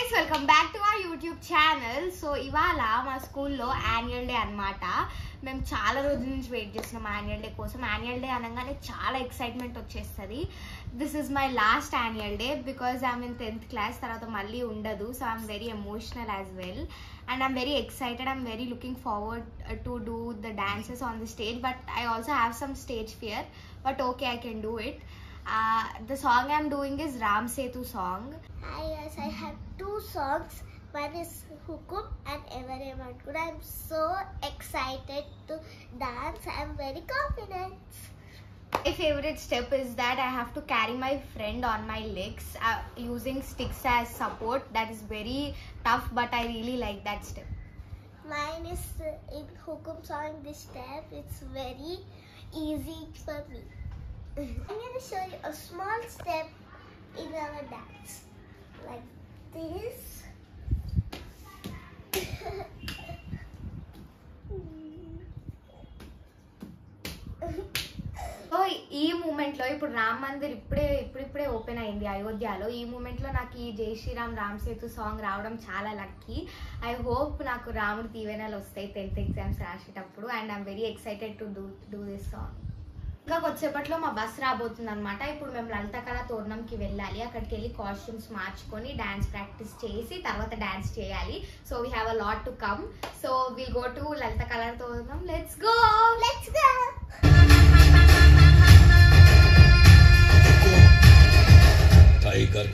guys, welcome back to our YouTube channel. So ఇవాళ మా స్కూల్లో యాన్యువల్ డే అన్నమాట. మేము చాలా రోజుల నుంచి వెయిట్ చేస్తున్నాం యాన్యువల్ డే కోసం. యాన్యువల్ డే అనగానే చాలా ఎక్సైట్మెంట్ వచ్చేస్తుంది. This is my last annual day because I'm in 10th class. తర్వాత మళ్ళీ ఉండదు. So I'm very emotional as well and I'm very excited. I'm very looking forward to do the dances on the stage, but I also have some stage fear, but okay, I can do it. The song I'm doing is Ram Setu song. Hi guys, I have two songs. One is Hukum and Everyone Good. I'm so excited to dance. I'm very confident. My favorite step is that I have to carry my friend on my legs using sticks as support. That is very tough, but I really like that step. Mine is in Hukum song. This step, it's very easy for me. I'm going to show you a small step in our dance. Like this. So ఈ మూమెంట్లో ఇప్పుడు రామ్ మందిర్ ఇప్పుడిప్పుడే open అయింది అయోధ్యలో. ఈ మూమెంట్లో నాకు ఈ జై శ్రీరామ్ రామ్ సేతు సాంగ్ రావడం చాలా లక్కీ. ఐ హోప్ నాకు రాముడి దీవెనలు వస్తాయి 10th ఎగ్జామ్స్ రాసేటప్పుడు. And I'm very excited to do this song. ఇంకా కొద్దిసేపట్లో మా బస్ రాబోతుంది అనమాట. ఇప్పుడు మేము లలిత కళా తోరణంకి వెళ్ళాలి. అక్కడికి వెళ్ళి కాస్ట్యూమ్స్ మార్చుకొని డాన్స్ ప్రాక్టీస్ చేసి తర్వాత డాన్స్ చేయాలి. So we have a lot to come. So will go to Lalitha Kala Thoranam. Let's go. Tiger